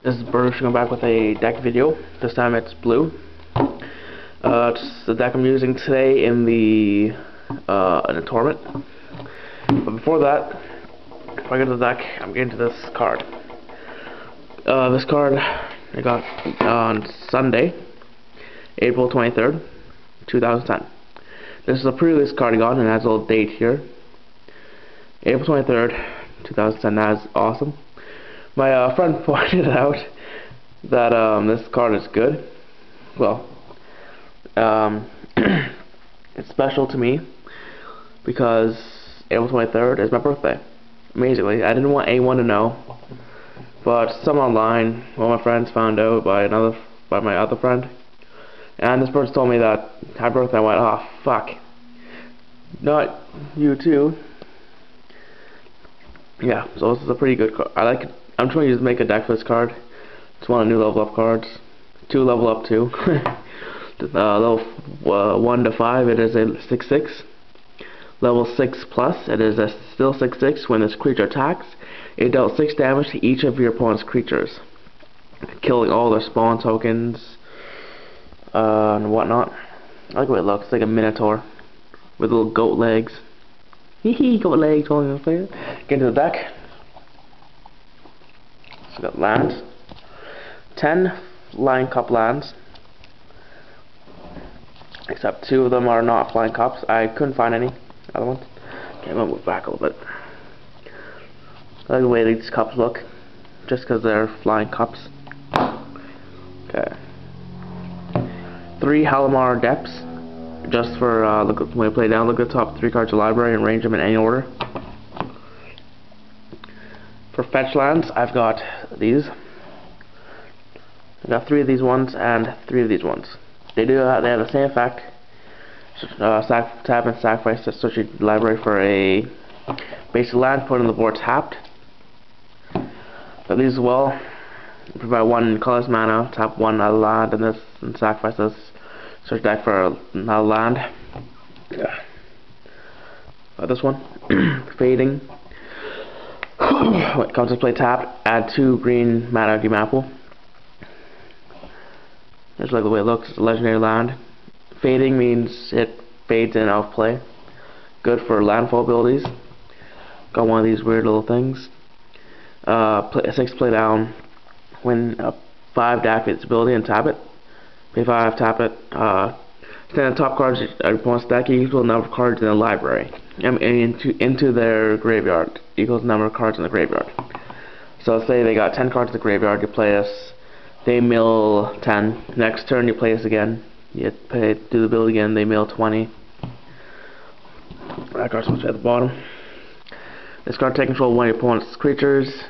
This is Bruce coming back with a deck video. This time it's blue. It's the deck I'm using today in the tournament. But before that, if I get to the deck, I'm getting to this card. This card I got on Sunday, April 23rd, 2010. This is a pre-release card I got, and it has a little date here. April 23rd, 2010. That is awesome. My friend pointed out that this card is good. Well, it's special to me because April 23rd is my birthday. Amazingly, I didn't want anyone to know, but someone online, one of my friends, found out by my other friend, and this person told me that happy birthday. I went, oh fuck, not you too. Yeah, so this is a pretty good card. I like it. I'm trying to just make a deck for this card. It's one of the new level up cards. 2 level up 2. Level 1 to 5, it is a 6/6. Level 6 plus, it is a still 6/6. When this creature attacks, it dealt 6 damage to each of your opponent's creatures, killing all their spawn tokens and whatnot. I like the way it looks. It's like a minotaur with little goat legs. Hee goat legs. Get into the deck. So we got lands. 10 Flying Cup lands. Except 2 of them are not Flying Cups. I couldn't find any other ones. Okay, I'm gonna move back a little bit. I like the way these cups look, just because they're Flying Cups. Okay. 3 Halimar Depths. Just for look at when I play down. Look at the top 3 cards of the library and arrange them in any order. For fetch lands, I've got these. I've got 3 of these ones and 3 of these ones. They have the same effect. Tap and sacrifice to search your library for a basic land, put on the board tapped. But these as well provide 1 colorless mana, tap 1 land, and sacrifice this. Search deck for another land. Yeah. This one, fading. When it comes to play tap, add 2 green mana to Apple. Just like the way it looks. It's a legendary land. Fading means it fades in and out of play. Good for landfall abilities. Got one of these weird little things. 6 play down. When 5 deactivates its ability and tap it. Pay 5, tap it. Send the top cards of your opponent's deck equal the number of cards in the library. Into their graveyard equals the number of cards in the graveyard. So say they got 10 cards in the graveyard, you play this, they mill 10. Next turn you play this again, you do the build again, they mill 20. That card's supposed to be at the bottom. This card takes control of one of your opponent's creatures.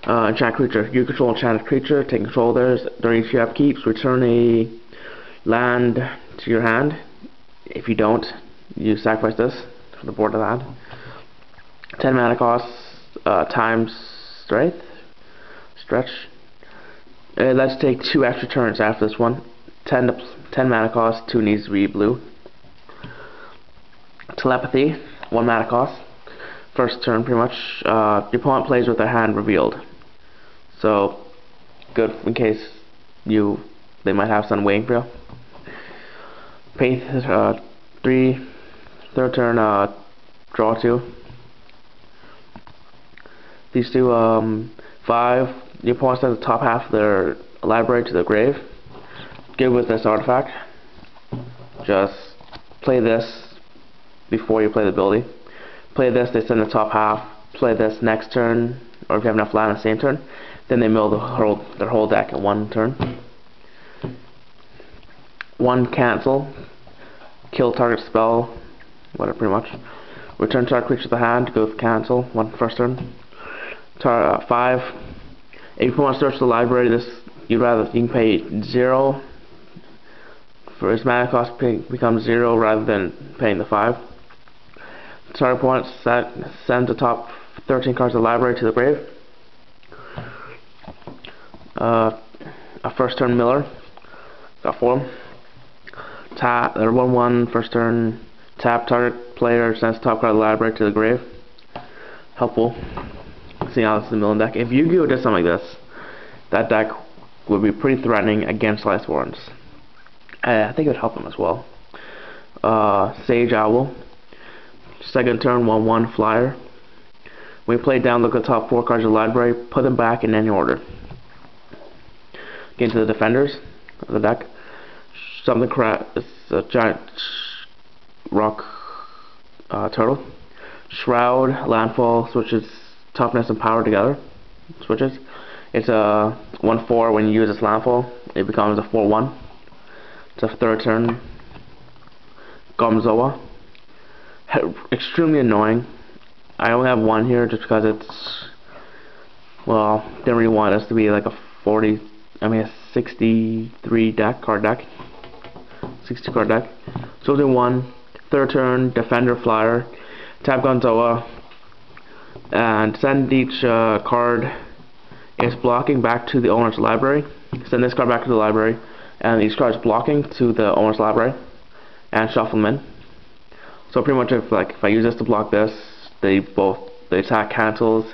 Enchant creature. You control enchanted creature, take control of theirs. During each upkeeps, return a land to your hand. If you don't, you sacrifice this from the board of the hand. 10 mana costs times strength. Stretch. Let's take 2 extra turns after this one. 10 mana cost, 2 needs to be blue. Telepathy, 1 mana cost. First turn, pretty much. Your opponent plays with their hand revealed. So, good in case they might have something waiting for you. Pay 3, third turn, draw 2. These 2, 5. Your opponent sends the top half of their library to the grave. Good with this artifact. Just play this before you play the ability. Play this, they send the top half. Play this next turn, or if you have enough land on the same turn, then they mill their whole deck in 1 turn. 1 cancel, kill target spell, whatever, pretty much. Return target creature to the hand, go with cancel, 1 first turn. 5. If you want to search the library, you can pay 0. For his mana cost becomes 0 rather than paying the 5. Target opponent sends the top 13 cards of the library to the grave. A first turn miller. Got 4. Tap, 1/1 first turn. Tap, target player sends the top card of the library to the grave. Helpful. See how this is the milling deck. If Yu-Gi-Oh does something like this, that deck would be pretty threatening against Ice Warrens. I think it would help him as well. Sage Owl. Second turn, 1/1 flyer. When you play down, look at the top 4 cards of the library, put them back in any order. Get into the defenders of the deck. Something crap. It's a giant rock turtle. Shroud, landfall, switches toughness and power together. Switches. It's a 1/4 when you use this landfall. It becomes a 4/1. It's a third turn. Gormzoa. Extremely annoying. I only have one here just because it's, well, didn't really want this to be like a 63 card deck. 60 card deck. So do one. Third turn, defender flyer. Tap Gormzoa. And send each card is blocking back to the owner's library. Send this card back to the library. And each card is blocking to the owner's library. And shuffle them in. So pretty much if I use this to block this, the attack cancels,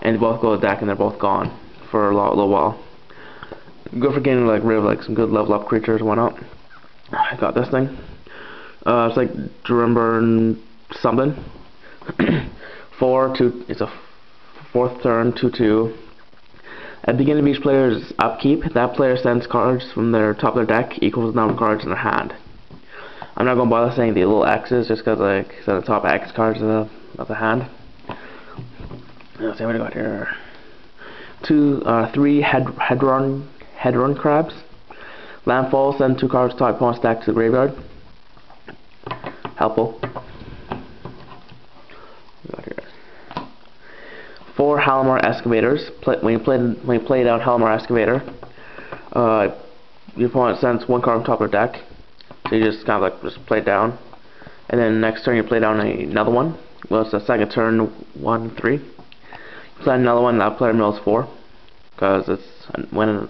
and they both go to the deck and they're both gone for a little while. Good for getting rid of some good level up creatures. Why not? I got this thing. It's like Durimburn something. 4/2. It's a 4th turn 2/2. At the beginning of each player's upkeep, that player sends cards from their top of their deck equals the number of cards in their hand. I'm not going to bother saying the little X's just because I said the top X cards of the hand. Let's see what we got here. 3 Hedron crabs. Landfall, send 2 cards top opponent's deck to the graveyard. Helpful. We got here. 4 Halimar Excavators. When you play down Halimar Excavator, your opponent sends 1 card on top of their deck. So you just kind of just play it down, and then next turn you play down another one. Well, it's the second turn, 1/3. You play another one, that player mills 4, because it's when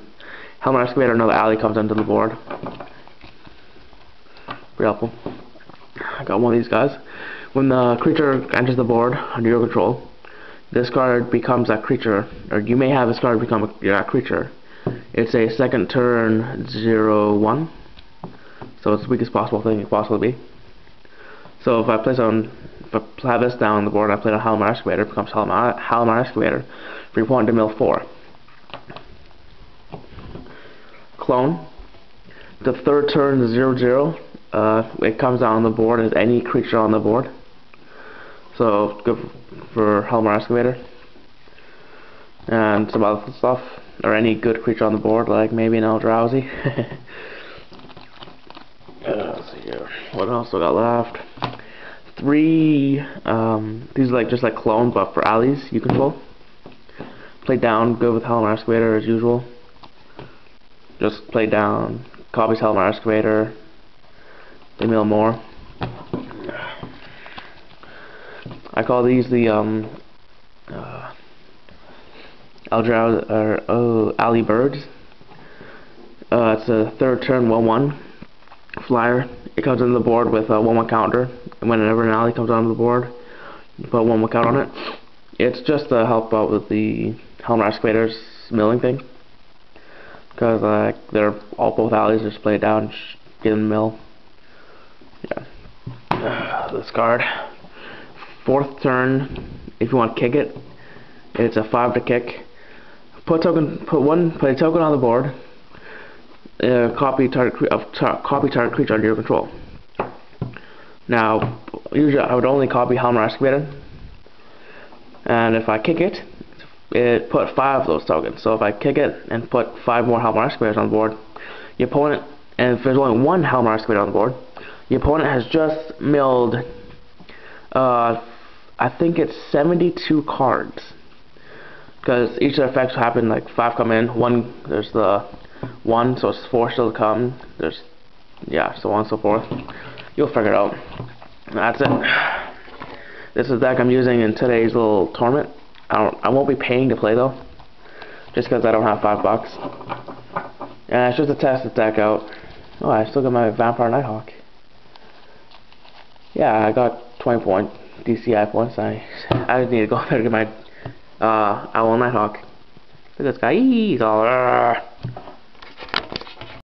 Halimar Excavator or another alley comes onto the board. Pretty helpful. I got one of these guys. When the creature enters the board under your control, this card becomes that creature, or you may have this card become that creature. It's a second turn 0/1. So it's the weakest possible thing it could possibly be. So if I have this down on the board and I play a Halimar Excavator, it becomes Halimar Excavator for your opponent to mill 4. Clone. The third turn 0/0. It comes down on the board as any creature on the board. So good for Halimar Excavator. And some other stuff. Or any good creature on the board, like maybe an Eldrazi. Let's see here. What else we got left? 3. These are just like clones, but for alleys you control. Play down. Go with Halimar Excavator as usual. Just play down. Copies Halimar Excavator. They mill more. I call these the Eldrazi or alley birds. It's a third turn 1/1. Flyer. It comes into the board with a 1/1 counter, and whenever an alley comes onto the board, you put a 1/1 count on it. It's just to help out with the Halimar Excavator's milling thing, because they're both alleys. Just play it down, get them mill. Yeah. This card. 4th turn. If you want to kick it, it's a 5 to kick. Put a token on the board. Copy target creature under your control. Now, usually I would only copy Halimar Excavator, and if I kick it, it put 5 of those tokens. So if I kick it and put 5 more Halimar Excavators on the board, the opponent, and if there's only 1 Halimar Excavator on the board, the opponent has just milled, I think it's 72 cards, because each of the effects will happen 5 come in. There's the 1, so it's 4 still to come. There's, so on and so forth. You'll figure it out. That's it. This is the deck I'm using in today's little tournament. I won't be paying to play though, just because I don't have $5. And it's just to test the deck out. Oh, I still got my Vampire Nighthawk. Yeah, I got 20 point DCI points. I just need to go there to get my Owl Nighthawk. Look at this guy. He's all.